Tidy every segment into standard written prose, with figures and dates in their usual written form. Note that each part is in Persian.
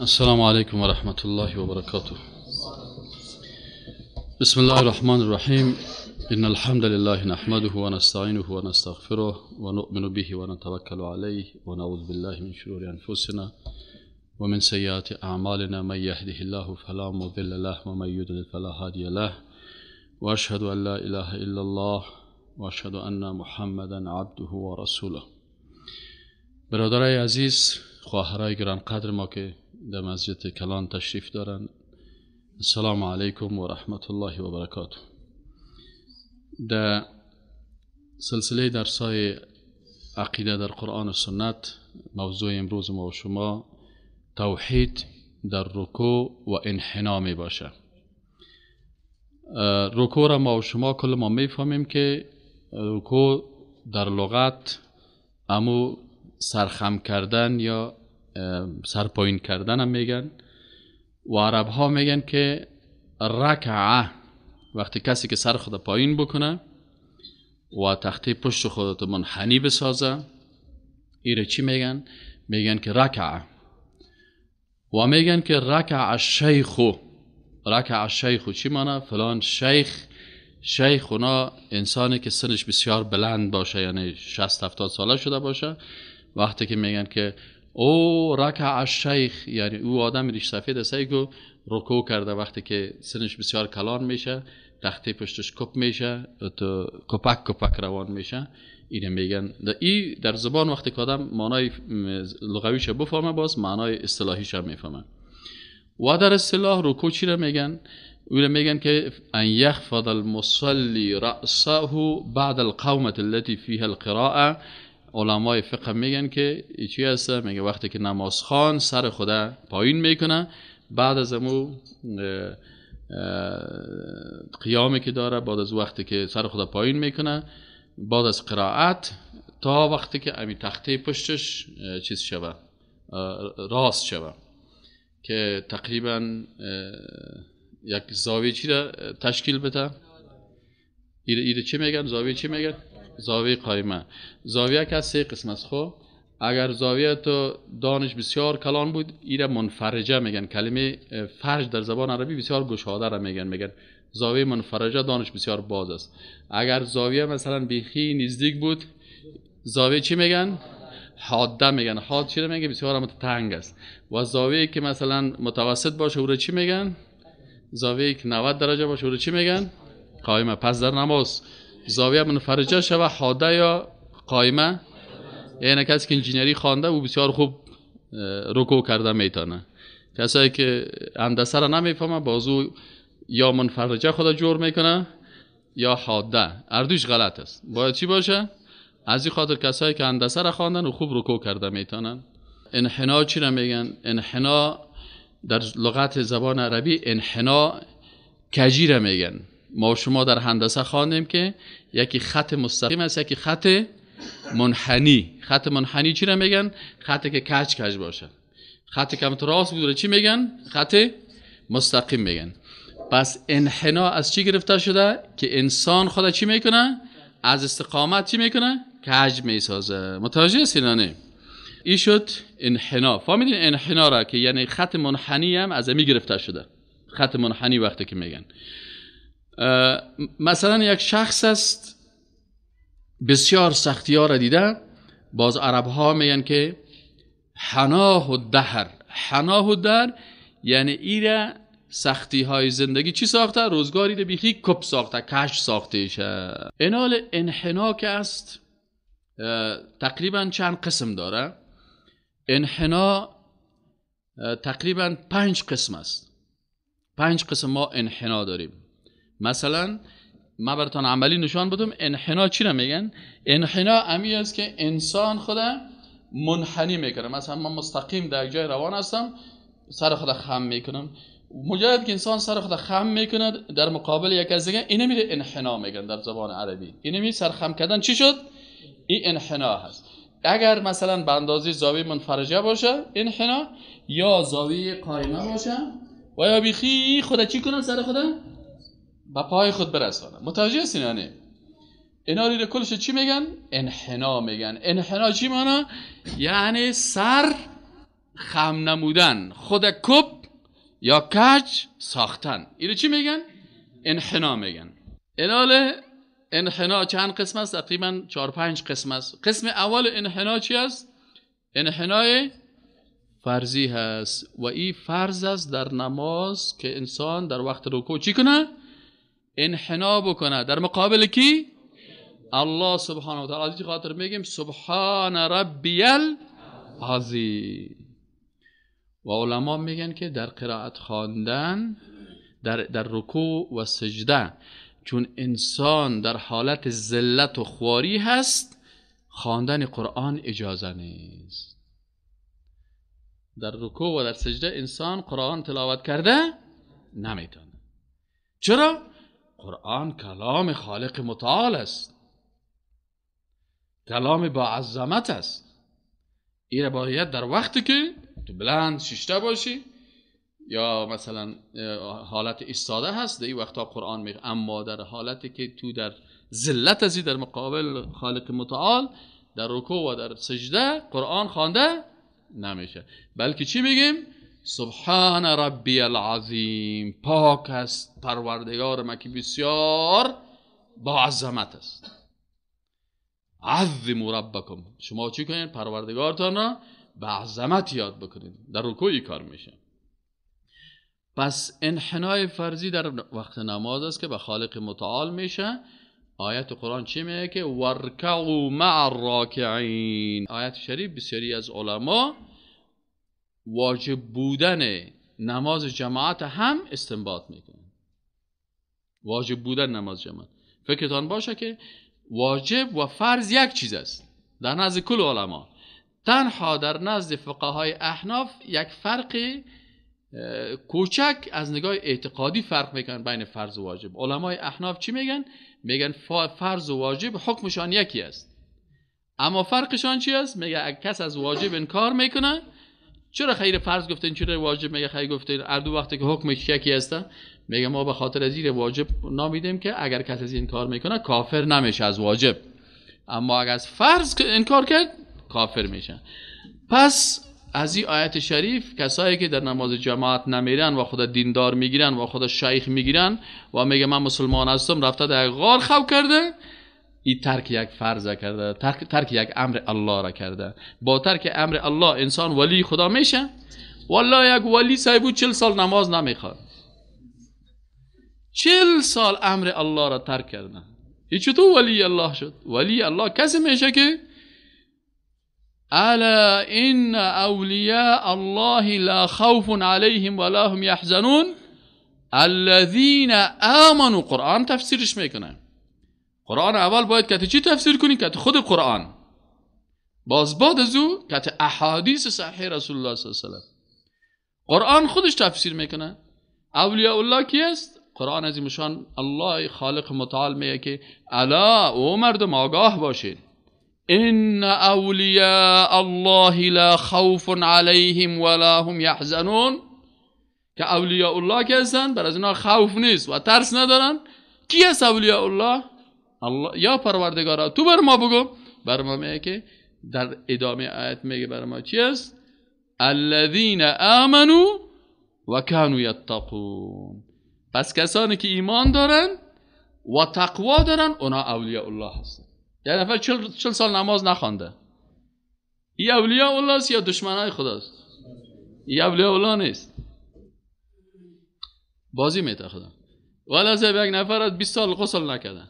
السلام عليكم ورحمة الله وبركاته. بسم الله الرحمن الرحيم. إن الحمد لله نحمده ونستعينه ونستغفره ونؤمن به ونتوكل عليه ونعوذ بالله من شرور أنفسنا ومن سيئات أعمالنا. من يهده الله فلا مضل له ومن يضلل فلا هادي له وأشهد أن لا إله إلا الله وأشهد أن محمدا عبده ورسوله. برادرای عزیز، خواهرای گرانقدر ما که در مسجد کلان تشریف دارن، السلام علیکم و رحمت الله و برکاته. در سلسله درسای عقیده در قرآن و سنت، موضوع امروز ما و شما توحید در رکوع و انحنا می باشه. رکوع را ما و شما کل ما می فهمیم که رکوع در لغت امو سرخم کردن یا سرپایین کردن هم میگن و عرب ها میگن که رکعه، وقتی کسی که سر خود پایین بکنه و تخته پشت خودت منحنی بسازه، ایره چی میگن؟ میگن که رکعه. و میگن که رکع الشیخو. رکع الشیخو چی معنی؟ فلان شیخ اونا انسانی که سنش بسیار بلند باشه، یعنی 60-70 ساله شده باشه. وقتی که میگن که او رکع الشیخ، یعنی او آدم ریش سفید است که رکوع کرده، وقتی که سنش بسیار کلان میشه، تخته پشتش کپ میشه، تو کپک روان میشه، اینه میگن. در زبان وقتی که آدم معنای لغویش بفهمه، باز معنای اصطلاحیش هم میفهمه. و در اصطلاح رکوع چی را میگن؟ او میگن که ان یخفض المصلی رأسه بعد القومة التي فيها القراءه. علمای فقه میگن که چی هست؟ میگه وقتی که نمازخوان سر خدا پایین میکنه بعد از امو قیامی که داره، بعد از وقتی که سر خدا پایین میکنه بعد از قرائت، تا وقتی که امی تخته پشتش چیز شوه، راست شوه، که تقریبا یک زاویه چی را تشکیل بده. ایره چی میگن؟ زاویه چی میگن؟ زاویه قائمه. زاویه که از 3 قسم است. خب اگر زاویه تو دانش بسیار کلان بود، ایره منفرجه میگن. کلمه فرج در زبان عربی بسیار گشاده را میگن زاویه منفرجه، دانش بسیار باز است. اگر زاویه مثلا بیخی نزدیک بود، زاویه چی میگن؟ حاده میگن. حاد چی را میگه؟ بسیار هم تنگ است. و زاویه که مثلا متوسط باشه او را چی میگن؟ زاویه که 90 درجه باشه او را چی میگن؟ قائمه. پس در نماز زاویه منفرجه شوه، حاده یا قائمه، یعنی کسی که انجینری خوانده او بسیار خوب رکوع کرده میتونه. کسایی که هندسه را نمیفهمه بازو یا منفرجه خدا جور میکنه یا حاده، اردوش غلط است. باید چی باشه؟ از این خاطر کسایی که هندسه را خواندن و خوب رکوع کرده میتونن. انحنا چی را میگن؟ انحنا در لغت زبان عربی انحنا کجی را میگن. ما شما در هندسه خواندیم که یکی خط مستقیم است، یکی خط منحنی. خط منحنی چی را میگن؟ خطی که کج باشه. خطی که راست بوده چی میگن؟ خط مستقیم میگن. پس انحنا از چی گرفته شده؟ که انسان خدا چی میکنه؟ از استقامت چی میکنه؟ کج میسازه. متوجه هستین؟ این شد انحنا. فهمیدین انحنا را که یعنی خط منحنی هم از امی گرفته شده. خط منحنی وقتی که میگن مثلا یک شخص است بسیار سختی ها را دیده، باز عرب ها میگن که حناه الدهر. حناه الدهر یعنی ایره سختی های زندگی چی ساخته؟ روزگاری ده بیخی کپ ساخته، کش ساخته شه. اینال انحنا که است تقریبا چند قسم داره. انحنا تقریبا 5 قسم است. 5 قسم ما انحنا داریم. مثلا ما براتون عملی نشان بدم انحنا چی را میگن. انحنا امی است که انسان خدا منحنی میکنه. مثلا من مستقیم در جای روان هستم، سر خدا خم میکنم. مجرد که انسان سر خدا خم میکنه در مقابل یک از دیگه، اینه میره انحنا میگن در زبان عربی. اینه می سر خم کردن چی شد؟ این انحنا هست. اگر مثلا به اندازه زاویه منفرجه باشه انحنا، یا زاویه قائمه باشه، و یا بیخی خدا چی کنه؟ سر خدا با پای خود برسانه. متوجه هستین یعنی؟ اینا رو کلش چی میگن؟ انحنا میگن. انحنا چی معنی؟ یعنی سر خم نمودن، خود کپ یا کج ساختن. اینو چی میگن؟ انحنا میگن. انحنا چند قسم است؟ تقریبا 4-5 قسم است. قسم اول انحنا چی است؟ انحنای فرضی هست و این فرض است در نماز که انسان در وقت رکوع چی کنه؟ انحنا بکنه. در مقابل کی؟ الله سبحانه و تعالی. خاطر میگیم سبحان ربی العظیم. و علما میگن که در قرائت خواندن در رکوع و سجده، چون انسان در حالت ذلت و خواری هست، خواندن قرآن اجازه نیست. در رکوع و در سجده انسان قرآن تلاوت کرده نمیتونه. چرا؟ قرآن کلام خالق متعال است، کلام با عظمت است. این باید در وقتی که تو بلند شیشته باشی یا مثلا حالت ایستاده هست، در این وقتا قرآن میگه. اما در حالتی که تو در ذلت هستی در مقابل خالق متعال، در رکوع و در سجده قرآن خوانده نمیشه. بلکه چی میگیم؟ سبحان ربی العظیم، پاک است پروردگار ما که بسیار با عظمت است. عظموا ربکم، شما چی کنین؟ پروردگارتان را به عظمت یاد بکنین. در رکوعی کار میشه. پس انحنای فرضی در وقت نماز است که به خالق متعال میشه. آیت قرآن چی میگه؟ که ورکعوا مع الراکعین. آیت شریف بسیاری از علما واجب بودن نماز جماعت هم استنباط میکنن. واجب بودن نماز جماعت، فکرتان باشه که واجب و فرض یک چیز است در نزد کل علما. تنها در نزد فقهای احناف یک فرق کوچک از نگاه اعتقادی فرق میکنن بین فرض و واجب. علمای احناف چی میگن؟ میگن فرض و واجب حکمشان یکی است، اما فرقشان چی است؟ میگه اگه کس از واجب انکار میکنه، چرا خیر فرض گفتین چرا واجب میگه خیر گفتین؟ هر دو وقتی که حکمش یکی است. میگه ما به خاطر از این واجب نامیدیم که اگر کس از این انکار میکنه کافر نمیشه از واجب، اما اگر از فرض انکار کرد کافر میشه. پس از این آیت شریف کسایی که در نماز جماعت نمیرن و خود دیندار میگیرن و خود شیخ میگیرن و میگه من مسلمان هستم، رفته در غار خو کرده، این ترک یک فرض کرده، ترک یک امر الله را کرده. با ترک امر الله انسان ولی خدا میشه؟ والله یک ولی صاحبو 40 سال نماز نمیخواد، 40 سال امر الله را ترک کرده، این چطور ولی الله شد؟ ولی الله کسی میشه که الا ان اولیاء الله لا خوف علیهم ولا هم یحزنون الذین آمنوا. قرآن تفسیرش میکنه. قرآن اول باید که چی تفسیر کنی؟ که خود قرآن، باز بعد از او که احادیث صحیح رسول الله صلی الله علیه و سلم. قرآن خودش تفسیر میکنه. اولیاء الله کی است؟ قرآن عظیم شان الله خالق متعال میگه که الا او مردم آگاه باشید، ان اولیاء الله لا خوف علیهم ولا هم یحزنون. که اولیاء الله که هستن بر از اینا خوف نیست و ترس ندارن. کی است اولیاء الله؟ الله یا پروردگارا تو بر ما بگو. بر ما میگه که در ادامه آیت میگه بر ما چی است؟ الذین آمنوا و کانوا یتقون. پس کسانی که ایمان دارن و تقوا دارن اونا اولیاء الله هستن. یه نفر 40 سال نماز نخوانده، ای اولیاء الله است یا دشمنای خداست؟ ای اولیاء الله نیست، بازی میته خدا. ولی صاحب یک نفر از 20 سال غسل نکرده،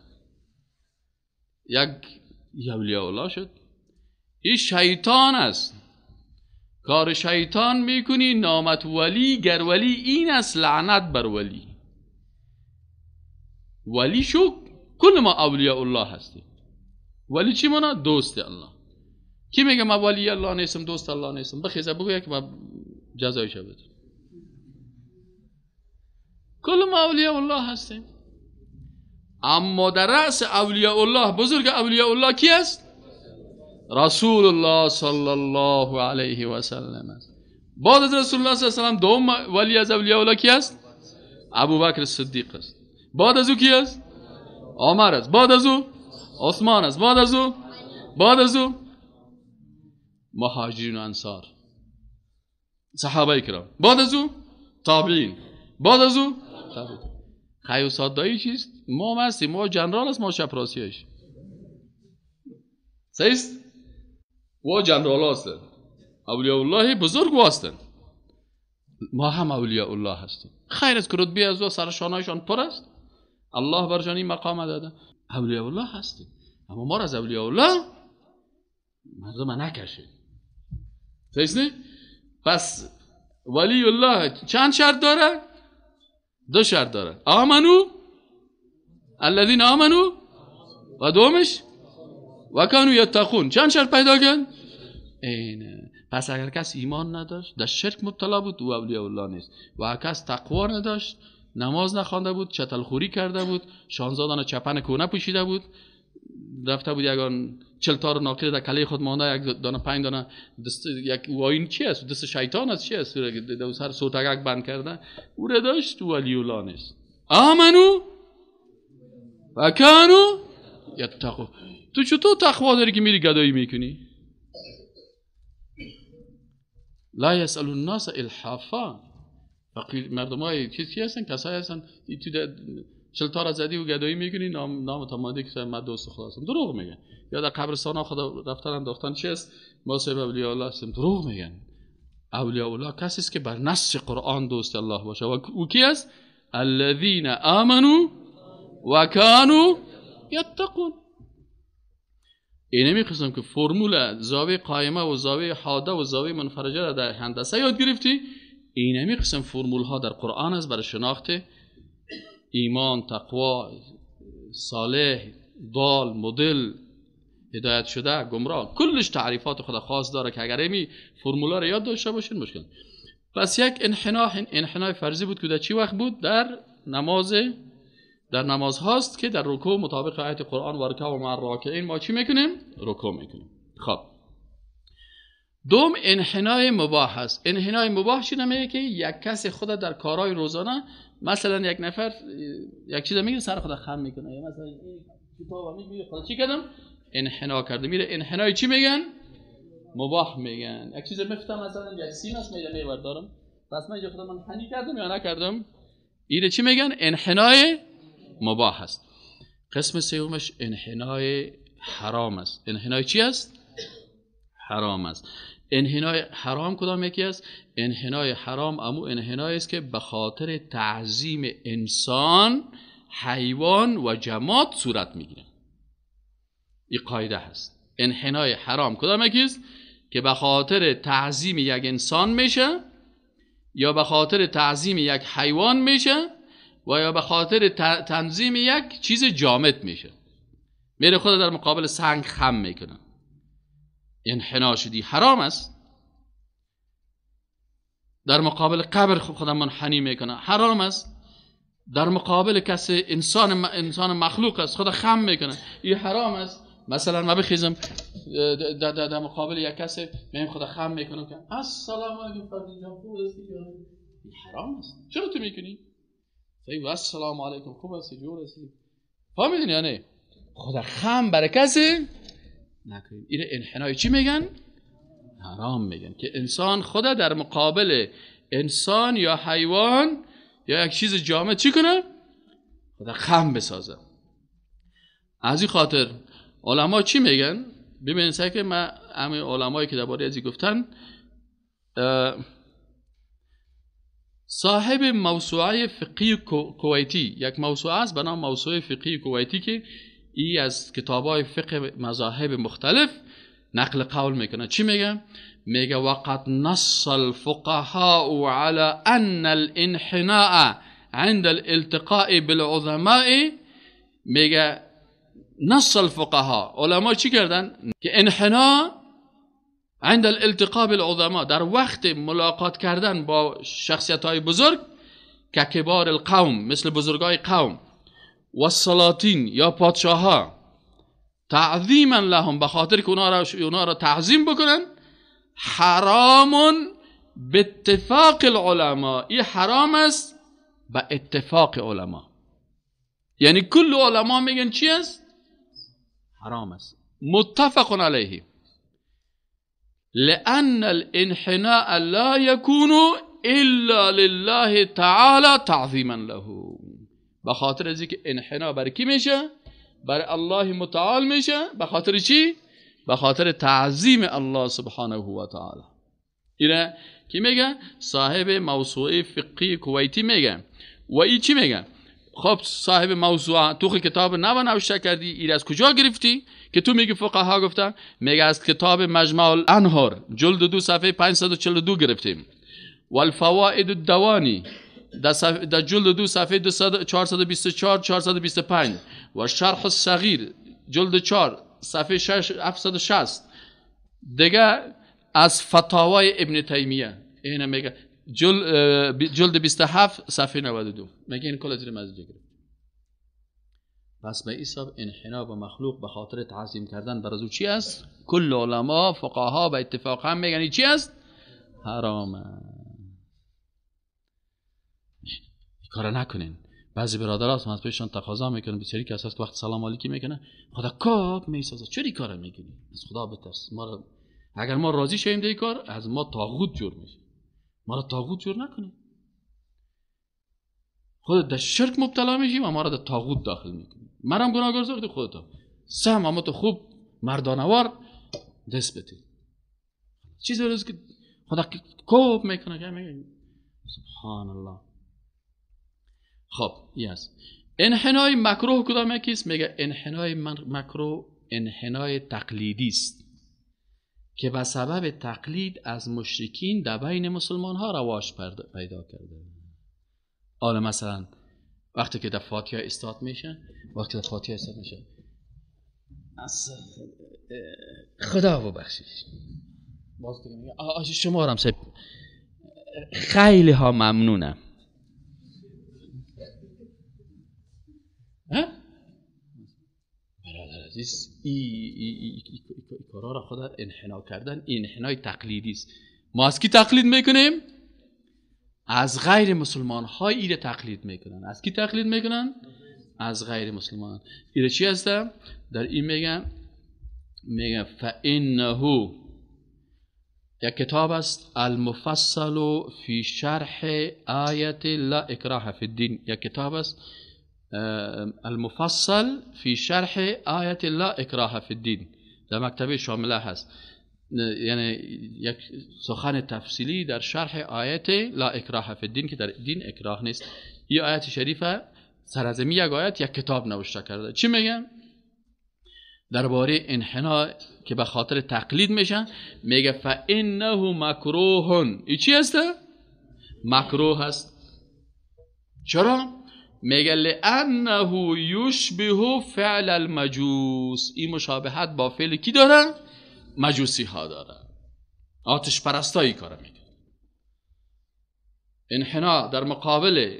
یک اولیاء الله شد. این شیطان است، کار شیطان میکنی. نامت ولی گر ولی این است لعنت بر ولی. ولی شو کل ما اولیاء الله هستی. ولی چی مانا؟ دوست الله. کی میگه ما ولی الله نیستم دوست الله نیستم؟ بخیزه بگو که ما جزایش بده. کل ما اولیاء الله هستیم. اما در رأس اولیاء الله بزرگ اولیاء الله کی است؟ رسول الله صلی الله علیه و سلم است. بعد از رسول الله صلی الله علیه و سلم دوم ولی از اولیاء الله کی است؟ ابوبکر صدیق است. بعد از او کی است؟ عمر است. بعد از او عثمان است. بعد از او مهاجرین و انصار. صحابه کرام، بعد از او تابعین، بعد از او تابعین. خیوسات دایی چیست؟ ما هستیم، ما جنرال است، ما چپراسیش سیست و جنرال هستن، اولیاء الله بزرگ هستن، ما هم اولیاء الله هستیم. خیر است که رتبه از او سرشانایشان پر است، الله برجانی مقام داده، اولیاء الله هستیم. اما ما را از اولیاء الله مردم نکشید. سیست نه؟ پس ولی الله چند شرط داره؟ 2 شرط داره. آمنو الذین آمنو و دومش و کانو یتقون. چند شرط پیدا کن؟ اینه. پس اگر کس ایمان نداشت، در شرک مبتلا بود، او اولیاء الله نیست. و کس تقوا نداشت، نماز نخوانده بود، چتلخوری کرده بود، 16 دانه چپن کونه پوشیده بود، رفته بود یگان 40 تار ناقه در کله خود مانده، 1 دانه 5 دانه دست یک واین چی است؟ دست شیطان است چی است؟ در سر سوتگک بند کرده، او را داشت، او ولی الله نیست. آمنو و کانو یتقون. تو چطور تقوا داری که میری گدایی میکنی؟ لا یسأل الناس الحافا. فقیر مردمای چیزی هستن، کسایی هستن تو 40 تار زدی و گدایی میکنی، نام تمادی که من دوست خدا هستم، دروغ میگن. یا در قبرستان خدا رفتن انداختن چی است؟ ما صاحب اولیاء الله هستیم، دروغ میگن. اولیاء الله کسی است که بر نص قرآن دوست الله باشه. و او کی است؟ الذین آمنوا و کانوا یتقون. اینمی قسم که فرمول زاویه قائمه و زاویه حاده و زاویه منفرجه را در هندسه یاد گرفتی، اینمی قسم فرمول ها در قرآن است برای شناخت ایمان، تقوا، صالح، ضال، مضل، هدایت شده، گمراه، کلش تعریفات خود خاص داره که اگر این فرمولا رو یاد داشته باشین مشکل. پس یک انحنای فرضی بود که در چی وقت بود؟ در نماز هاست که در رکوع مطابق آیت قرآن ورکع و مع الراکعین ما چی میکنیم؟ رکوع میکنیم. خب دوم انحنای مباح هست. انحنای مباح چی نمیگه؟ که یک کس خود در کارهای روزانه، مثلا یک نفر یک چیز میگه سر خود خم میکنه، یا مثلا این کتابو میگه خدا چی کردم؟ انحنا کرده. میره انحنای چی میگن؟ مباح میگن. یک چیز میفتم مثلا یک سیم است میگه میبردارم، پس من اینجا خدا من حنی کردم یا نکردم؟ اینه چی میگن؟ انحنای مباح است. قسم سومش انحنای حرام است. انحنای چی است؟ حرام است. انحنای حرام کدام یکی است؟ انحنای حرام امو انحنای است که به خاطر تعظیم انسان، حیوان و جماد صورت میگیره. این قاعده هست. انحنای حرام کدام یکی است؟ که به خاطر تعظیم یک انسان میشه، یا به خاطر تعظیم یک حیوان میشه، و یا به خاطر تنظیم یک چیز جامد میشه. میره خود در مقابل سنگ خم میکنه، انحنا شدی، حرام است. در مقابل قبر خود منحنی میکنه، حرام است. در مقابل کسی انسان مخلوق است خود خم میکنه، این حرام است. مثلا ما بخیزم در مقابل یک کسی من خود خم میکنم که السلام علیکم فرزند جان خوب هستی؟ این حرام است. چرا تو میکنی؟ و السلام علیکم خوب هستی جور هستی؟ فهمیدین یا نه؟ خود خم برای کسی نکنید. این انحنای چی میگن؟ حرام میگن. که انسان خود در مقابل انسان یا حیوان یا یک چیز جامد چی کنه؟ خود خم بسازه. از این خاطر علما چی میگن؟ ببینید که من همه علمایی که درباره ازی گفتن، صاحب موسوعه فقهی کویتی، یک موسوعه است به نام موسوعه فقهی کویتی که ای از کتابای فقه مذاهب مختلف نقل قول میکنه. چی میگه؟ میگه وقد نص الفقهاء على ان الانحناء عند الالتقاء بالعظماء. میگه نص الفقهاء، علما چی کردن؟ که انحنا عند الالتقاء بالعظماء، در وقت ملاقات کردن با شخصیت های بزرگ که کبار القوم، مثل بزرگای قوم، و السلاطین یا پادشاه ها، تعظیما لهم، بخاطر که اونا را تعظیم بکنن، حرام به اتفاق العلماء، این حرام است به اتفاق علما. یعنی کل علما میگن چی است؟ حرام است. متفق علیه. لأن الانحناء لا يكون الا لله تعالی تعظیما له. به خاطر از اینکه انحنا برای کی میشه؟ برای الله متعال میشه. به خاطر چی؟ به خاطر تعظیم الله سبحانه و تعالی. اینا کی میگه؟ صاحب موسوعه فقهی کویتی میگه. و ای چی میگه؟ خب صاحب موسوعه تو کتاب نو نوشته کردی، این از کجا گرفتی که تو میگی فقها گفتن؟ میگه از کتاب مجمع الانهار جلد 2 صفحه 542 گرفتیم. و الفوائد الدوانی در جلد 2 صفحه 424 425 و شرح الصغیر جلد 4 صفحه 760 دیگه از فتاوای ابن تیمیه. اینا میگه جلد 27 صفحه 92 میگه این کل زیر مزجه گرفت. پس به حساب انحنا به مخلوق به خاطر تعظیم کردن بر ازو چی است؟ کل علما فقها به اتفاق هم میگن چی است؟ حرامه. این کار نکنین. بعضی برادرات از پیششان تقاضا میکنن، بسیاری که اساس وقت سلام علیکی میکنه خدا کاب میسازه. چرا این کارو میکنی؟ از خدا بترس. اگر ما راضی شیم در این کار از ما طاغوت جور میشه. ما را طاغوت جور نکنه. خودت در شرک مبتلا میشی و ما را در طاغوت داخل میکنی. مرم گناهگار ساختی خودت. سهم اما تو خوب مردانوار دست بتی. چیزی روز که خدا کوب میکنه که میگه سبحان الله. خب یس انحنای مکروه کدام یکیست؟ میگه انحنای مکروه انحنای تقلیدی است که به سبب تقلید از مشرکین در بین مسلمان ها رواج پیدا کرده. حالا مثلا وقتی که در فاتحه استاد میشه، وقتی در فاتحه استاد میشه خدا ببخشید باز دیگه میگه شما هم خیلی ها ممنونم. برادر عزیز این کارا را خدا انحنا کردن. این انحنای تقلیدی است. ما از کی تقلید میکنیم؟ از غیر مسلمان ها ایره تقلید میکنن. از کی تقلید میکنن؟ از غیر مسلمان. ایره چی هسته؟ در این میگه فانه یک کتاب است المفصل فی شرح آیت لا اکراه فی الدین. یک کتاب است المفصل فی شرح آیت لا اکراه فی الدین، در مکتبه شامله هست. یعنی یک سخن تفصیلی در شرح آیت لا اکراه فی الدین که در دین اکراه نیست. این آیت شریفه سر از یک آیت یک کتاب نوشته کرده. چی میگن؟ درباره انحنا که به خاطر تقلید میشن. میگه فانه مکروه. این چی هست؟ مکروه هست. چرا؟ میگه لانه یشبه فعل المجوس. این مشابهت با فعل کی داره؟ مجوسی ها داره. آتش پرستایی کار میکنه. انحنا در مقابل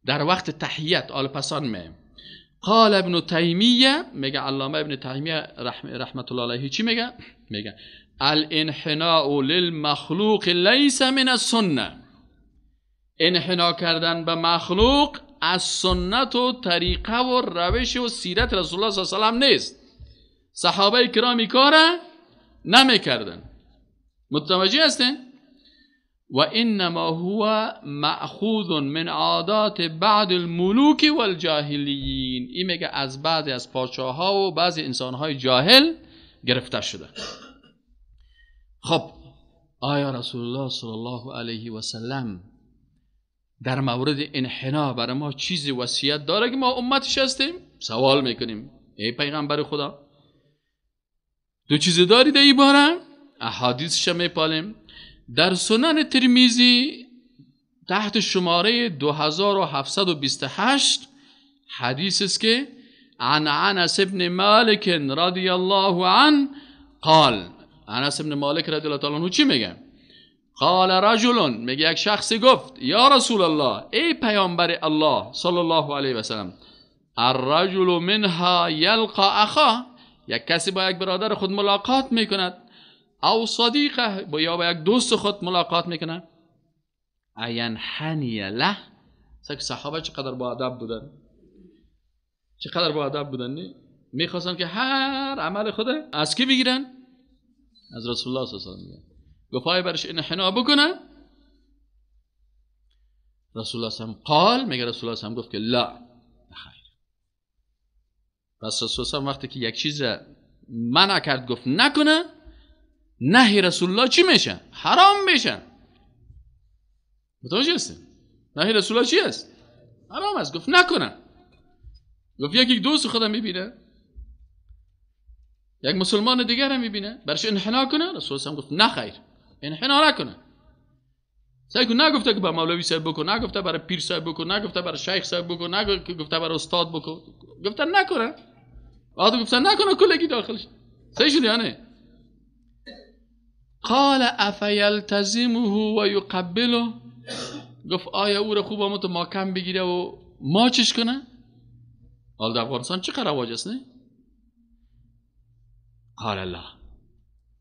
در وقت تحیت آل پسان می قال ابن تیمیه، میگه علامه ابن تیمیه رحمت الله علیه چی میگه؟ میگه الانحناء للمخلوق لیس من السنه. انحنا کردن به مخلوق از سنت و طریقه و روش و سیرت رسول الله صلی الله علیه و سلم نیست. صحابه کرام کار نمیکردن. متوجه هستین؟ و انما هو مأخوذ من عادات بعض الملوک والجاهلین. این میگه از بعضی از پادشاه ها و بعضی انسان های جاهل گرفته شده. خب آیا رسول الله صلی الله علیه و سلم در مورد انحنا برای ما چیزی وصیت داره که ما امتش هستیم؟ سوال میکنیم ای پیغمبر خدا دو چیزی داری در این باره؟ احادیثش میپالیم. در سنن ترمذی تحت شماره 2728 حدیث است که عن انس بن مالک رضی الله عنه قال. انس بن مالک رضی الله تعالی عنه چی میگه؟ قال رجل، میگه یک شخصی گفت یا رسول الله ای پیامبر الله صلی الله علیه و سلم الرجل منها یلقى اخاه. یک کسی با یک برادر خود ملاقات میکند او صدیقه یا با یک دوست خود ملاقات میکنه. اینحنی له. صحابه چقدر با ادب بودن، چقدر با ادب بودن. میخواستن که هر عمل خود از کی بگیرن؟ از رسول الله صلی الله علیه و سلم. گفت آیا برش انحنا بکنه؟ رسول الله صلی الله علیه و سلم قال، میگه رسول الله صلی الله علیه و سلم گفت که لا، خیر. پس رسول الله وقتی که یک چیز منع کرد گفت نکنه، نهی رسول الله چی میشه؟ حرام میشه. متوجه هستین؟ نهی رسول الله چی است؟ حرام است. گفت نکنه. گفت یک دوست خودم میبینه، یک مسلمان دیگر هم میبینه، برش انحنا کنه؟ رسول الله گفت نه خیر، انحنا نکنه. سعی کن، نگفته که با مولوی صاحب بکن، نگفته برای پیر صاحب بکن، نگفته برای شیخ صاحب بکن، نگفته برای استاد بکن، گفته نکنه. بعد گفته نکنه کلگی داخلش. صحیح شد یا نه؟ قال افیلتزمه و یقبله، گفت آیا او را خوب آمد محکم بگیره و ماچش کنه؟ حال در افغانستان چه رواج است نه؟ قال الله،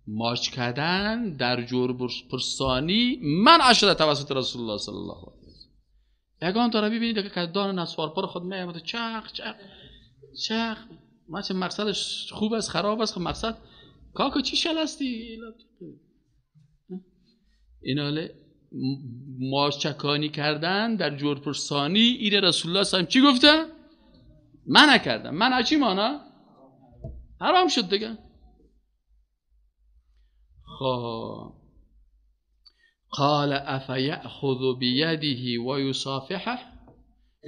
ماچ کردن در جورپرسانی منع شده توسط رسول الله صلی الله علیه و سلم. یگان تا ببینید که دان نسوار پر خود میامد چخ چخ چخ، ماچ مقصدش خوب است خراب است، مقصد کاکو چی شلستی ایناله ماچکانی کردن در جورپرسانی. این رسول الله صلی الله علیه و سلم چی گفته؟ منع کردم. منع چی مانا؟ حرام شد دیگه. قال افیأخذ بیده و یصافحه،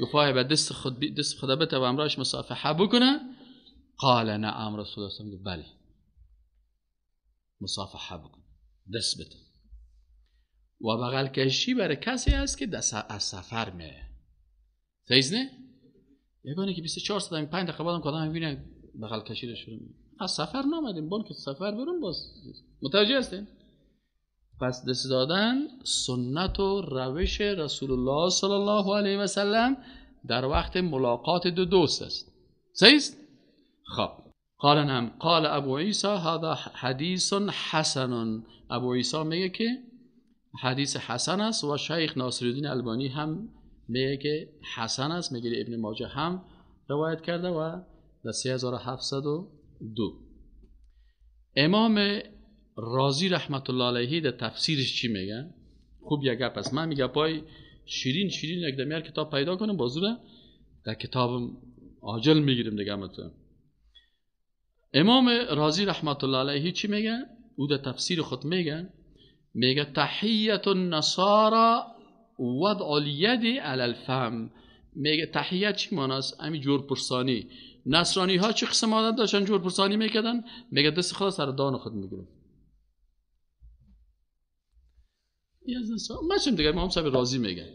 گفت آیا به دست خود بته و امراش مصافحه بکنه؟ قال نعم، رسول الله صلی الله علیه و سلم گفت بله، مصافحه بکنه، دست بته. و بغل کشی برای کسی است که از سفر میه. صحیح نه؟ یگانه که 24 ساعت 5 دقیقه بعدم کدام میبینه بغل کشی رو شروع میکنه. از سفر نامدیم، بون که سفر برون باز. متوجه هستین؟ پس دست دادن سنت و روش رسول الله صلی الله علیه و سلم در وقت ملاقات دو دوست است. صحیح است؟ خب قال نعم. قال ابو عیسی هذا حدیث حسن. ابو عیسی میگه که حدیث حسن است و شیخ ناصرالدین البانی هم میگه که حسن است. میگه ابن ماجه هم روایت کرده و در 3702. امام رازی رحمت الله علیه در تفسیرش چی میگه؟ خوب یک گپ است. من میگه پای شیرین یک دمیار کتاب پیدا کنم بازوره در کتابم عاجل میگیرم دیگه. مثلا امام رازی رحمت الله علیه چی میگه؟ او در تفسیر خود میگه تحیت النصارى وضع الید علی الفم. میگه تحیت چی معناست؟ همین جورپرسانی. نصرانی ها چه قسم عادت داشتن جورپرسانی میکردن؟ میگه دست خود سر دهان خود میگیره. مثلا دیگه امام صاحب رازی میگه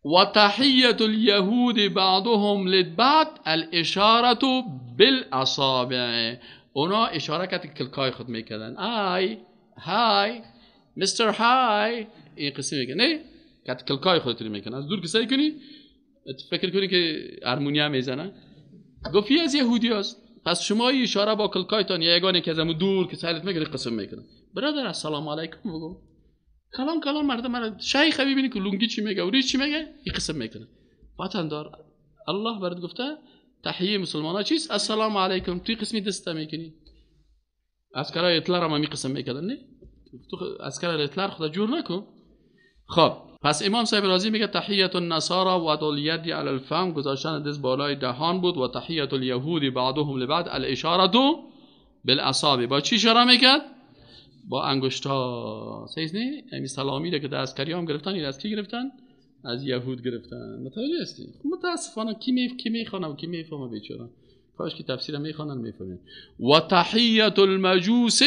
و تحیت الیهود بعضهم لبعض الاشاره بالاصابع. اونا اشاره کرد که کلکای خود میکردن. های مستر های، این قسم میگه نه که کلکای خودت رو میکنه. از دور که سعی کنی فکر کنی که هارمونیا میزنه. گفت از یهودی است، پس شما اشاره با کلکایتان یا یگانه که از دور که سهلت میکنه قسم میکنه. برادر السلام علیکم بگو. کلام مردم شیخ ببینی که لونگی چی میگه و ریش چی میگه، این قسم میکنه. وطندار الله برات گفته تحیه مسلمانا چیست؟ السلام علیکم. توی قسمی دسته میکنی. عسکرای هتلر هم قسم میکردن نه؟ تو عسکرای هتلر خدا جور نکن. خب پس امام صاحب رازی میگه تحیت النصارى و الید علی الفم، گذاشتن دست بالای دهان بود. و تحیت الیهود بعضهم لبعض الاشاره بالاصابع. با چی اشاره میکرد؟ با انگشتا. صحیح نه؟ همین سلامی رو که در عسکری هم گرفتن، این از کی گرفتن؟ از یهود گرفتن. متوجه هستی؟ متاسفانه کی میخونه و کی میفهمه بیچاره. کاش که تفسیر میخوانن میفهمن. و تحیت المجوس،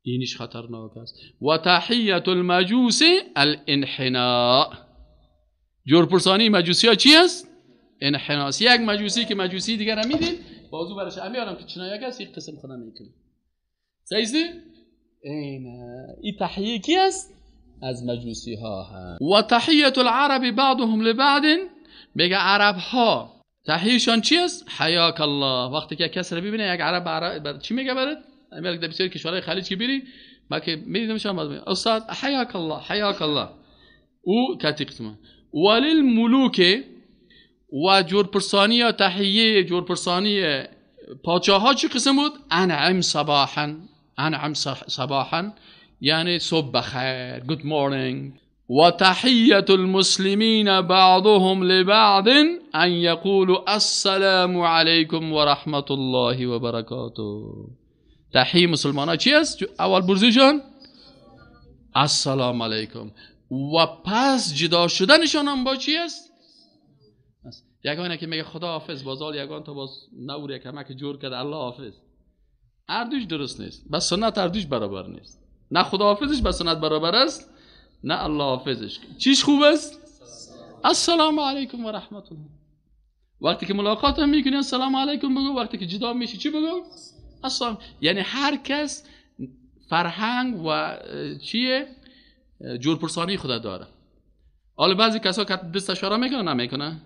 اینش خطرناک است. و تحیت المجوس الانحناء. جورپرسانی مجوسی ها چی است؟ انحناء. یک مجوسی که مجوسی دیگر هم میدین بازو برش امیارم که چنایک است، یک قسم خودم میکنه. صحیح است؟ این تحیه کی است؟ از مجوسی ها هست. و تحیت العرب بعضهم لبعض. میگه عرب ها تحیهشان چی است؟ حیاک الله. وقتی که کسی رو ببینه یک عرب چی میگه برات؟ امیال که در بسیاری کشورهای خلیج که بری ما که میدیدمشان باز میگه استاد حیاک الله. او کتی قسمه. وللملوک و جورپرسانی یا تحیه جورپرسانی پادشاه ها چی قسم بود؟ انعم صباحا. انعم صباحا یعنی صبح بخیر، good morning. و تحیت المسلمین بعضهم لبعض ان یقولوا السلام علیکم و رحمت الله و برکاته. تحیه مسلمان ها چی است؟ اول برزیشان السلام علیکم و پس جدا شدنشان هم با چی است؟ یگانه که میگه خدا حافظ بازال یگان تا باز نور یکمه که جور کرد الله حافظ، اردوش درست نیست، بس سنت اردوش برابر نیست. نه خدا حافظش بس سنت برابر است، نه الله حافظش. چیش خوب است؟ السلام علیکم و رحمت الله. وقتی که ملاقات هم میکنی السلام علیکم بگو، وقتی که جدا میشی چی بگو؟ السلام. یعنی هر کس فرهنگ و چیه جورپرسانی خدا داره. حالا بعضی کسا که دست اشاره میکنه نمیکنه،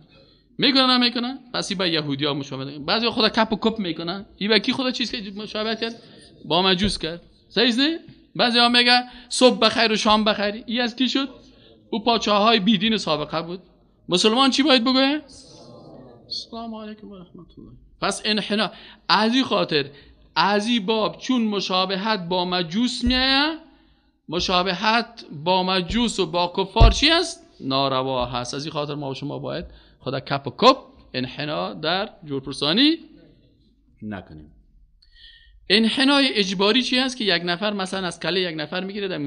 نمیکنه پس این با یهودی ها مشابه. بعضی خدا کپ و کپ میکنه، این با کی خدا چیز که مشابه کرد؟ با مجوس کرد. صحیح نه؟ بعضی ها میگه صبح بخیر و شام بخیر. این از کی شد؟ او پادشاه‌های بیدین سابقه بود. مسلمان چی باید بگه؟ السلام علیکم و رحمت الله. پس انحنا از این خاطر از این باب چون مشابهت با مجوس میایه، مشابهت با مجوس و با کفار چی است؟ ناروا هست. از این خاطر ما و شما باید خدا کپ و کپ انحنا در جورپرسانی نکنیم. انحنای اجباری چی هست؟ که یک نفر مثلا از کله یک نفر میگیره در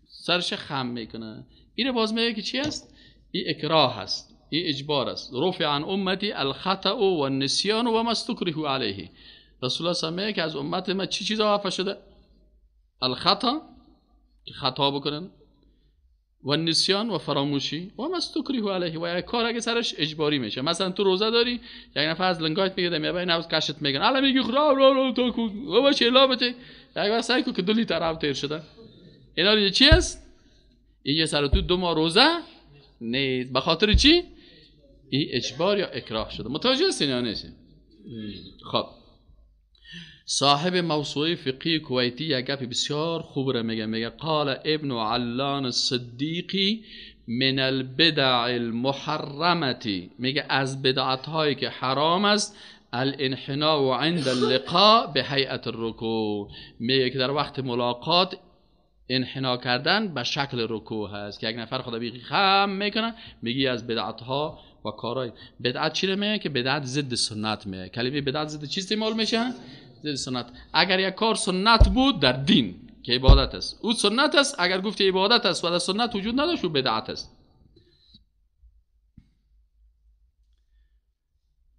سرش خم میکنه، اینه باز میگه که چی هست؟ این اکراه هست، این اجبار است. رفع عن امتی الخطأ و النسیان و ما استکرهوا علیه. رسول الله صلی الله علیه و که از امت ما چی چیزا عفو شده؟ الخطأ که خطا بکنن، و النسیان و فراموشی و ما استکرهوا علیه. و یک کار اگه سرش اجباری میشه، مثلا تو روزه داری یک نفر از لنگایت میگه میبای نوز کشت میگن الان میگی خراب تو کو و باشه لابته یک وقت سعی کو که 2 لیتر آب تیر شده. اینا چی است؟ این سر تو 2 ماه روزه نیست. به خاطر چی؟ این اجبار یا اکراه شده. متوجه هستین یا نیست؟ خب صاحب موسوعه فقهی کویتی یک گپ بسیار خوب را میگه قال ابن علان الصدیقی من البدع المحرمتی، میگه از بدعت هایی که حرام است الانحناء عند اللقاء به هیئت الرکوع. میگه که در وقت ملاقات انحنا کردن به شکل رکوع هست که یک نفر خدا بیخی خم میکنه. میگی از بدعت ها و کارهای بدعت چی میگه؟ که بدعت ضد سنت میگه. کلمه بدعت ضد چی استعمال میشه؟ ضد سنت. اگر یک کار سنت بود در دین که عبادت است، او سنت است. اگر گفتی عبادت است و در سنت وجود نداشت او بدعت است.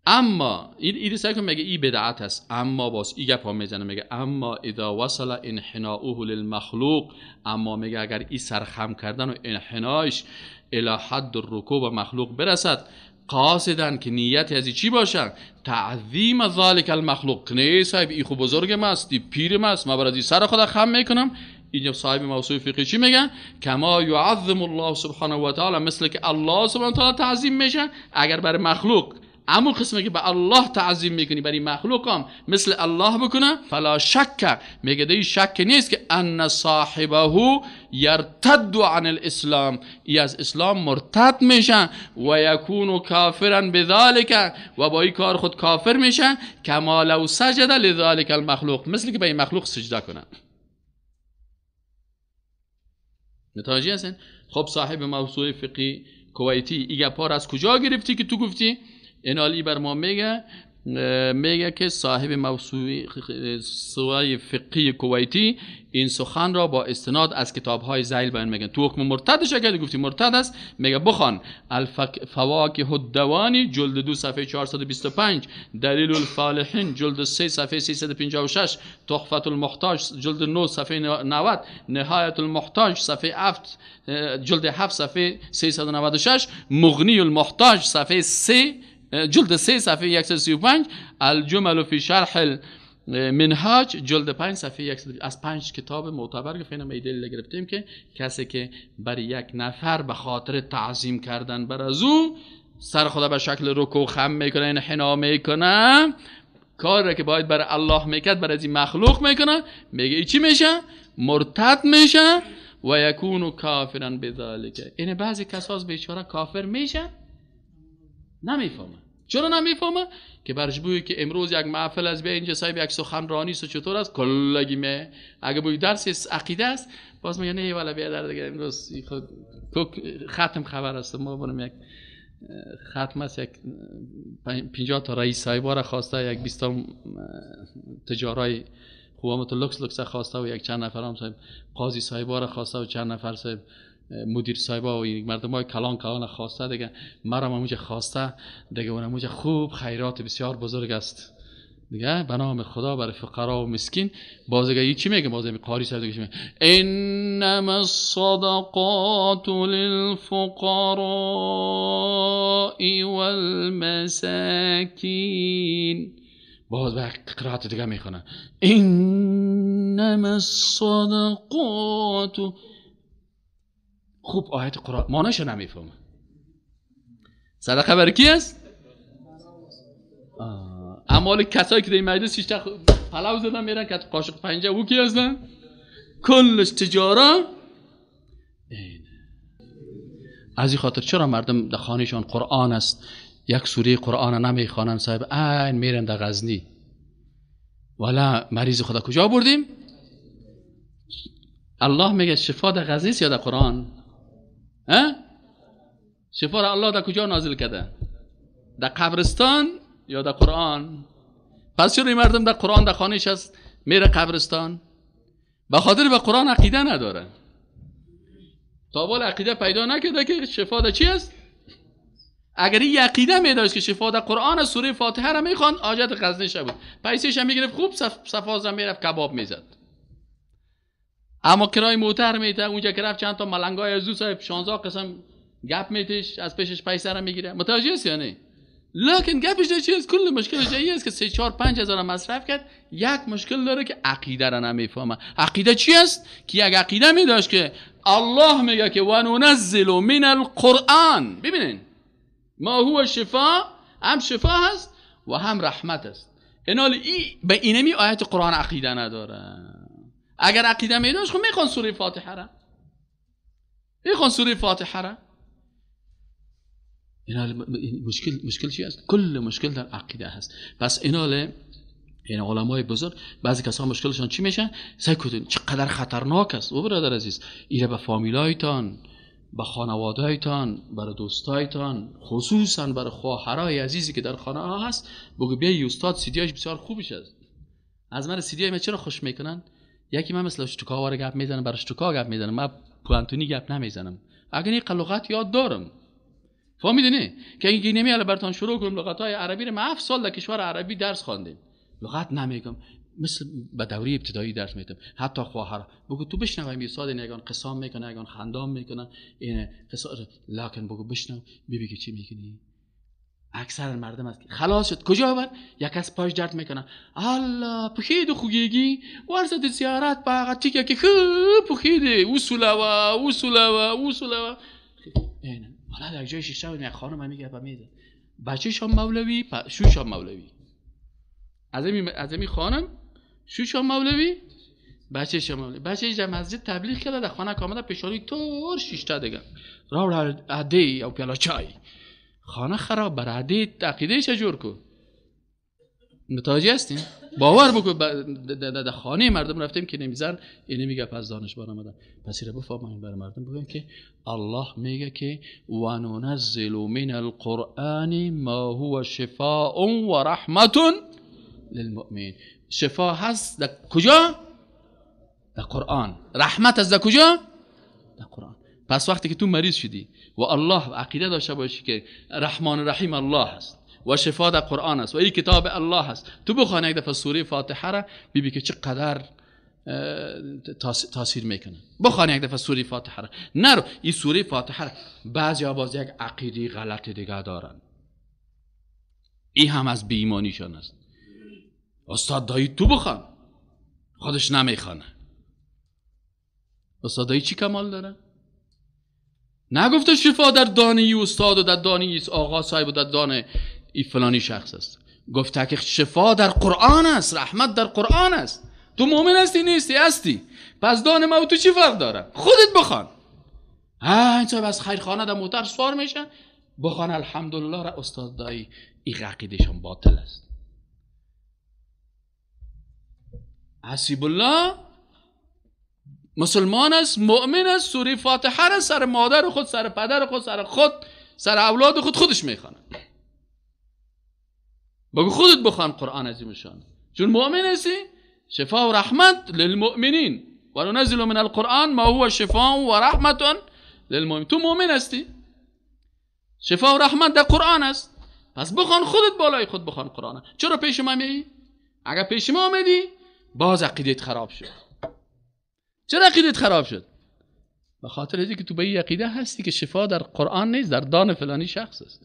اما این سعی کن میگه این بدعت است، اما باز این گپ ها میزنه میگه اما اذا وصل انحناؤه للمخلوق، اما میگه اگر این سرخم کردن و انحنایش الی حد الرکوع به مخلوق برسد قاصدن که نیت از چی باشن؟ تعظیم ذالک المخلوق. نه صاحب این خوب بزرگم است، این پیرم است، ما برای سر خدا خم میکنم. اینجا صاحب موسوعه فقهی چی میگن؟ کما یعظم الله سبحانه و تعالی، مثل که الله سبحانه و تعالی تعظیم میشن. اگر برای مخلوق اما قسمه که به الله تعظیم میکنی برای مخلوق هم مثل الله بکنه، فلا شک، میگه دی شک نیست که ان صاحبه یرتد عن الاسلام، ای از اسلام مرتد میشن و یکون کافرا بذالک، و با این کار خود کافر میشن. کما لو سجد لذالک المخلوق، مثل که به این مخلوق سجده کنن. متوجه هستین؟ خب صاحب موسوعه فقهی کویتی ایگه پار از کجا گرفتی که تو گفتی؟ اینالی بر ما میگه که صاحب موسوعه فقهی کویتی این سخن را با استناد از کتاب‌های ذیل بیان میگن. تو حکم مرتدش اگه گفتی مرتد است، میگه بخوان فواکه الدوانی جلد 2 صفحه 425، دلیل الفالحین جلد 3 صفحه 356، تحفة المحتاج جلد 9 صفحه 90، نهایت المحتاج صفحه 7 جلد 7 صفحه 396، مغنی المحتاج صفحه 3 جلد 3 صفحه 135، الجمل فی شرح منهاج جلد 5 صفحه 100. از 5 کتاب معتبر که فینا میدل گرفتیم که کسی که برای یک نفر به خاطر تعظیم کردن بر از او سر خدا به شکل رکوع خم میکنه، انحنا میکنه، کاری که باید برای الله میکرد برای این مخلوق میکنه، میگه چی میشه؟ مرتد میشه و یکون کافرا بذالک. این بعضی کساس بیچاره کافر میشه نمیفهمه. چرا نمیفهمه؟ که برش بوی که امروز یک محفل از به اینجا صاحب یک سخنرانی است چطور است کلگی می اگه بوی درس عقیده است باز میگه نه والا بیا در دیگه امروز ختم خبر است ما بریم یک ختم است یک 50 تا رئیس صاحبا را خواسته یک 20 تا تجارای قوامت لکس خواسته و یک چند نفر هم صاحب قاضی صاحبا را خواسته و چند نفر صاحب مدیر صاحبا و مردمای کلان خواسته دیگه مرا موجه خواسته دیگه اون موجه خوب خیرات بسیار بزرگ است دیگه به نام خدا برای فقرا و مسکین بازگه چی میگه بازم قاری صاحب دیگه چی میگه انما الصدقات للفقراء والمساکین باز به قرائت دیگه میخونه انما الصدقات خوب آیت قرآن معنیشو نمیفهمه صدقه برای کی است؟ اعمال کسایی که در این مجلس 6 تا پلو زدن میرن که قاشق پنجه او کی هستن؟ کلش تجاره از این خاطر چرا مردم در خانهشان قرآن است یک سوره قرآن نمیخوانن صاحب این میرن در غزنی ولا مریض خدا کجا بردیم؟ الله میگه شفا در غزنی است یا در قرآن؟ شفا را الله در کجا نازل کرده؟ در قبرستان یا در قرآن؟ پس چرا این مردم در قرآن در خانهش هست میره قبرستان؟ به خاطر به قرآن عقیده نداره تا بال عقیده پیدا نکرده که شفا در چی است؟ اگر این عقیده میداشت که شفا در قرآن سوره فاتحه را میخوان حاجت غزنیش بود پیسش هم میگرفت خوب صفاز را میرفت کباب میزد اما کرای موتر میده اونجا که رفت چند تا ملنگای از دو صاحب 16 قسم گپ میتش از پیشش پیسه را میگیره متوجه است یا نه لکن گپش در چی است کل مشکلش این است که 3 4 5 هزار مصرف کرد یک مشکل داره که عقیده را نمیفهمه عقیده چی است که یک عقیده میداشت که الله میگه که و ننزل من القرآن ببینین ما هو شفا هم شفا هست و هم رحمت است اینال به اینمی آیت قرآن عقیده نداره اگر عقیده میداشت خب میخوان سوره فاتحه را اینال مشکل چی است کل مشکل در عقیده هست پس اینال این علمای بزرگ بعضی کسا مشکلشان چی میشه سعی کنید چقدر خطرناک است و برادر عزیز ایره به فامیلایتان به خانوادهایتان برای دوستایتان خصوصا برای خواهرای عزیزی که در خانه ها هست بگو بیا استاد سیدیاش بسیار خوبش است از من سیدیای من چرا خوش میکنن یکی من مثلا شتکاوار گپ میزنم برای شتکا گپ میزنم من پوانتونی گپ نمیزنم اگر این لغات یاد دارم فهمیدین که اگه نمیاله براتون شروع کنم لغاتای عربی رو ما 7 سال در کشور عربی درس خواندیم لغت نمیگم مثل به دوره ابتدایی درس میدم حتی خواهر بگو تو بشنو این استاد نگان قسم میکنه نگان خندام میکنه این قصه لکن بگو بشنو ببین که چی میکنی اکثر مردم است خلاص شد کجا بر یک از پاش درد میکنه الله پخید خوگیگی ورزد زیارت باغتی که خوب پخیده وصولا این حالا در جای شیشه و یک خانم میگه با میزه بچه‌ش هم مولوی شوش هم مولوی از امی خانم شوش هم مولوی بچه‌ش هم مولوی بچه‌ش مسجد تبلیغ کرده در خانه کاملا پیشانی طور شیشته دیگه راو عده یا پیالا چای خانه خراب بر عده عقیده‌اش جور کو متوجه هستین باور بکن در خانه مردم رفتیم که نمیزن اینه میگه پس دانشبان آمدن پس ایره بفهمین برای مردم بگن که الله میگه که و ننزل من القرآن ما هو شفاء و رحمت للمؤمنین شفا هست در کجا؟ در قرآن رحمت هست در کجا؟ در قرآن پس وقتی که تو مریض شدی و الله عقیده داشته باشی که رحمان رحیم الله هست و شفا در قرآن است و این کتاب الله هست تو بخوان یک دفعه سوره فاتحه را ببین که چقدر تاثیر میکنه بخوان یک دفعه سوره فاتحه را نرو این سوره فاتحه را بعضی باز یک عقیده غلط دیگه دارن این هم از بی‌ایمانیشان است استاد دایی تو بخوان خودش نمیخوانه استاد دایی چی کمال داره نگفته شفا در دانه استاد و در دانه آقا صاحب و در دانه ای فلانی شخص است گفته که شفا در قرآن است رحمت در قرآن است تو مؤمن هستی نیستی هستی پس دانه ما و تو چی فرق داره خودت بخوان این صاحب از خیرخانه در موتر سوار میشن بخوان الحمدلله را استاد دایی، این عقیدهشان باطل است. حسیب الله مسلمان است، مؤمن است، سوره فاتحه را سر مادر خود، سر پدر خود، سر خود، سر اولاد خودش میخوانه. بگو خودت بخوان قرآن عظیم شان، چون مؤمن هستی. شفاء و رحمت للمؤمنین و ننزل من القرآن ما هو شفاء و رحمت للمؤمنین. تو مؤمن هستی، شفاء و رحمت در قرآن است، پس بخوان خودت بالای خود بخوان قرآن. چرا پیش ما میایی؟ اگر پیش ما آمدی باز عقیدت خراب شد. چرا عقیدت خراب شد؟ به خاطر اینکه تو به این عقیده هستی که شفا در قرآن نیست، در دان فلانی شخص است.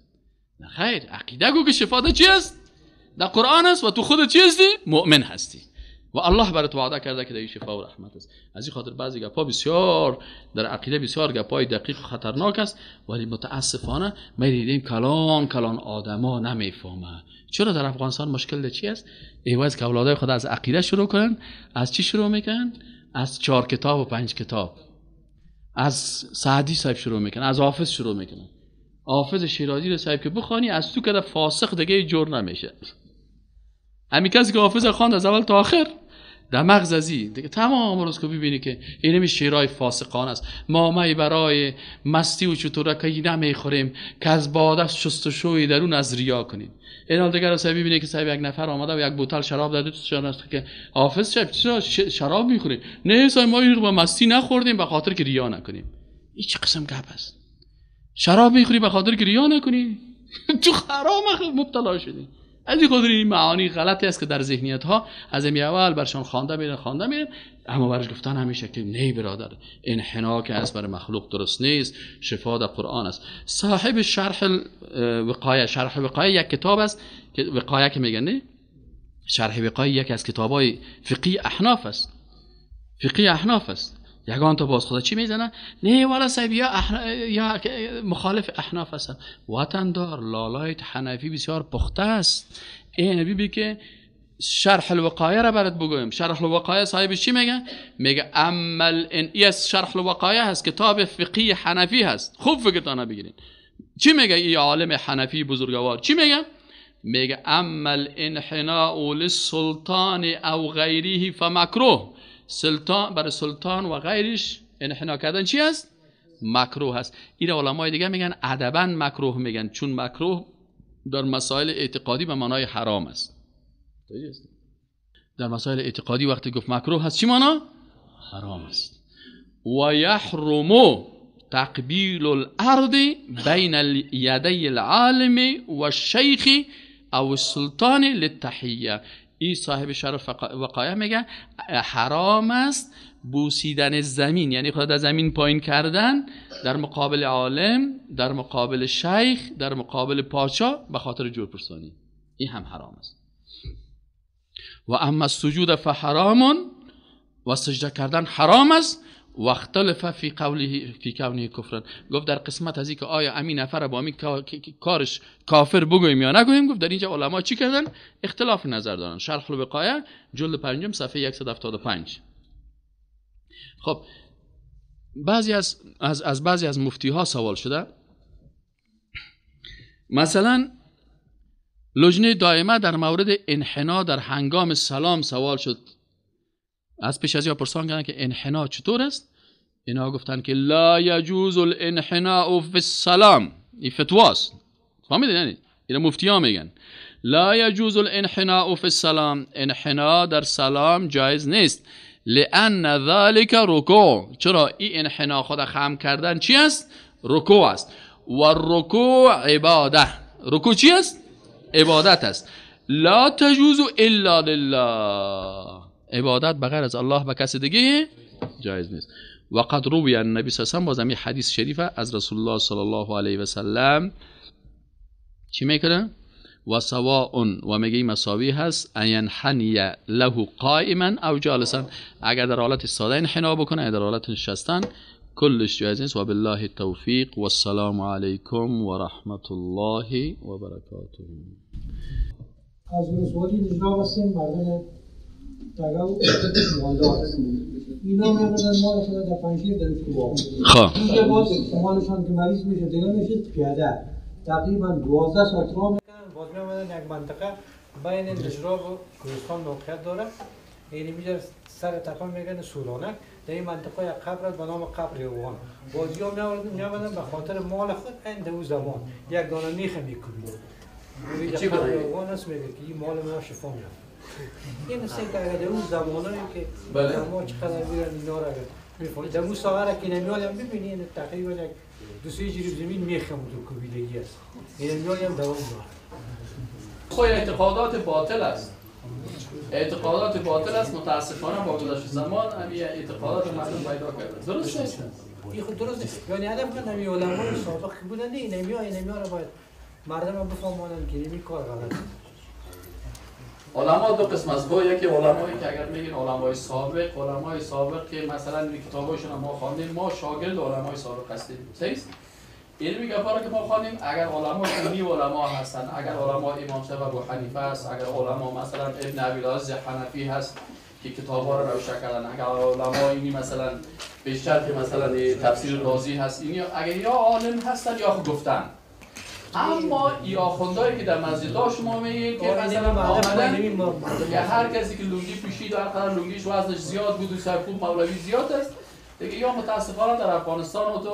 نه خیر، عقیده گو که شفا در چی است؟ در قرآن است و تو خودت چی هستی؟ مؤمن هستی و الله برات وعده کرده که در شفا و رحمت است. از این خاطر بعضی گپا بسیار در عقیده بسیار گپای دقیق و خطرناک است، ولی متاسفانه ما دیدیم کلان آدما نمیفهمه. چرا در افغانستان مشکل چی است؟ ایواز که اولادای خود از عقیده شروع کنن، از چی شروع میکنن؟ از 4 کتاب و 5 کتاب، از سعدی صاحب شروع میکنن، از حافظ شروع میکنن. حافظ شیرازی رو صاحب که بخوانی از تو که فاسق دیگه جور نمیشه. همین کسی که حافظ خواند از اول تا آخر در مغز ازی دیگه تمام روز که ببینی که این همی شیرای فاسقان است. ما برای مستی و چطورکی نمیخوریم که از باده شستشوی درون از ریا کنیم. این حال دیگر صاحب ببینی که صاحب یک نفر آمده و یک بوتل شراب داده تو است که حافظ صاحب چرا شراب میخوری؟ نه صاحب ما این با مستی نخوردیم به خاطر که ریا نکنیم. این چه قسم گپ است؟ شراب میخوری به خاطر که ریا نکنی؟ تو حرام مبتلا شدی. از این خاطر این معانی غلطی است که در ذهنیت ها از این اول برشان خوانده میرن، اما برش گفتن همیشه که نه برادر، انحنا که است برای مخلوق درست نیست، شفا در قرآن است. صاحب شرح وقایه یک کتاب است که وقایه که میگن نه، شرح وقایه یکی از کتابای فقهی احناف است. یگان تا باز خدا چی میزنن؟ نه والا صاحب یا مخالف احناف هستن. وطن دار لالایت حنفی بسیار پخته است. این بی که شرح الوقایه را برات بگویم. شرح الوقایه صاحب چی میگه؟ میگه عمل این شرح الوقایه هست، کتاب فقهی حنفی هست. خوب فکرتانه بگیرین. چی میگه این عالم حنفی بزرگوار؟ چی میگه؟ میگه عمل انحناء للسلطان او غیره فمکروه. سلطان برای سلطان و غیرش انحنا کردن چی است؟ مکروه است. این علمای دیگه میگن ادبا مکروه میگن، چون مکروه در مسائل اعتقادی به معنای حرام است. در مسائل اعتقادی وقتی گفت مکروه هست چی معنا؟ حرام است. و یحرم تقبیل الارض بین الیدی العالم و الشیخ او السلطان للتحیه. این صاحب شرف وقایه میگه حرام است بوسیدن زمین، یعنی خود از زمین پایین کردن در مقابل عالم، در مقابل شیخ، در مقابل پادشاه به خاطر جورپرسانی. این هم حرام است. و اما السجود فحرام، و سجده کردن حرام است. و اختلف فی قوله فی کونه کفرن. گفت در قسمت از این که آیا امین نفر با امین کارش کافر بگویم یا نگویم، گفت در اینجا علما چی کردن؟ اختلاف نظر دارن. شرح الوقایه جلد 5 صفحه 175. خب بعضی از مفتی ها سوال شده، مثلا لجنه دائمه در مورد انحنا در هنگام سلام سوال شد. از پیش از یا پرسان کردن که انحنا چطور است؟ اینا گفتن که لا یجوز الانحناء فی السلام. این فتواست، فهمیدین؟ یعنی اینا مفتی ها میگن لا یجوز الانحناء فی السلام، انحنا در سلام جایز نیست. لان ذلك رکوع. چرا؟ این انحنا خود خم کردن چی است؟ رکوع است. و الرکوع عباده. رکوع چی است؟ عبادت است. لا تجوز الا لله. عبادت بغیر از الله به کسی دیگه جایز نیست. و قد روی النبی صلی الله علیه و آله باز همین حدیث شریفه از رسول الله صلی الله علیه و سلم چی میکنه؟ و سواء و میگه مساوی هست ان ينحنی له قائما او جالسا. اگر در حالت ساده انحنا بکنه، در حالت نشستن، کلش جایز نیست. و بالله التوفیق و السلام علیکم و رحمت الله و برکاته. از رسولی نجنا بستیم مردم تاگاو موالدار اینا میامدن مال خدا در پنجشیر در تو با اینجا باز مالشان که مریض میشه دیگه میشه پیاده تقریبا 12 ساعت راه میکنن. باز میامدن یک منطقه بین نجراب و کوهستان موقعیت داره. یعنی میجر سر تپه میگن سولانک. در این منطقه یک قبر به نام قبر یوان. بازی ها میامدن به خاطر مال خود این دو زمان یک دانه میخه میکوبیدن. چی قبر یوان است میگه که این مال ما شفا میاد. این سه که اگر اون زمانایی که ما چقدر بیرن اینا را میفهمید. در اون ساعت که نمیاد هم ببینید تقریبا یک دو سه جریب زمین میخه بود کوبیدگی است. این نمیاد هم دوام داره. خود اعتقادات باطل است. اعتقادات باطل است. متاسفانه با گذشت زمان همین اعتقادات مردم پیدا کرده. درست نیست. این خود درست نیست. یعنی هدف من همین علمای سابق که بودن نه این نمیاد را باید مردم بفهمونن که این کار غلطه. علما دو قسم است. یکی علمایی که اگر میگین علمای سابق که مثلا این کتاباشون ما خواندیم، ما شاگرد علمای سابق هستیم. صحیح؟ علمی گپا که ما خواندیم اگر علما سنی علما هستن، اگر علما امام صاحب ابو حنیفه است، اگر علما مثلا ابن ابی العز حنفی هست که کتابا رو نوشته کردن، اگر علما اینی مثلا بیشتر که مثلا تفسیر رازی هست، اینی اگر یا عالم هستن یا گفتن. اما ای آخوندایی که در مسجدها شما میگید که مثلا آمدن که هر کسی که لنگی پوشید و هر قدر لنگیش وزنش زیاد بود و سرکوب مولوی زیاد است دیگه، یا متاسفانه در افغانستان و تو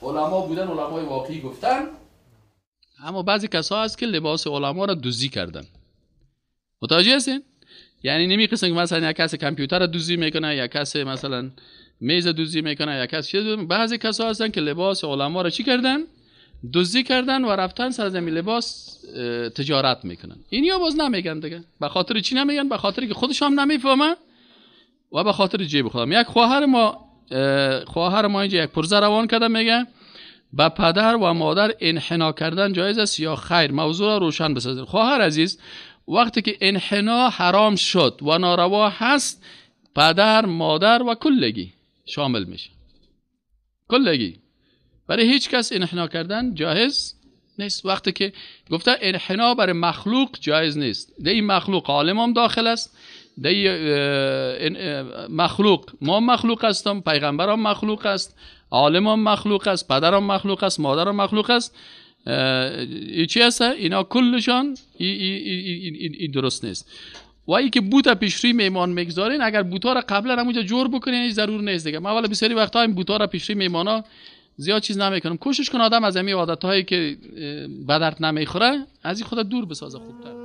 علما بودن، علمای واقعی گفتن. اما بعضی کسا هست که لباس علما را دزدی کردن. متوجه هستین؟ یعنی نمی‌قسن که مثلا یک کس کامپیوتر را دزدی میکنه، یک کس مثلا میز دزدی میکنه، یک کس چیز. بعضی کسا هستن که لباس علما را چی کردن؟ دزدی کردن و رفتن سر زمین لباس تجارت میکنن. اینیا باز نمیگن دیگه. به خاطر چی نمیگن؟ به خاطر که خودشون نمیفهمن و به خاطر جیب خودم. یک خواهر ما اینجا یک پرزه روان کرده، میگه با پدر و مادر انحنا کردن جایز است یا خیر؟ موضوع را روشن بسازید. خواهر عزیز، وقتی که انحنا حرام شد و ناروا هست، پدر، مادر و کلگی شامل میشه. کلگی. برای هیچ کس انحنا کردن جایز نیست. وقتی که گفته انحنا برای مخلوق جایز نیست، در این مخلوق عالم هم داخل است، در این مخلوق ما مخلوق هستم، پیغمبر هم مخلوق است، عالم هم مخلوق است، پدر هم مخلوق است، مادر هم مخلوق است. چی هست؟ اینا کلشان این درست نیست. و ای که بوتا پیشروی میمان میگذارین، اگر بوتا را قبلا همونجا جور بکنین ضرور نیست دیگه. ما والا بسیاری وقتا این بوتا را پیشروی میمانا زیاد چیز نمیکنم. کوشش کن آدم از همین عادت‌هایی که به درد نمیخوره از این خودت دور بسازه خوبتر.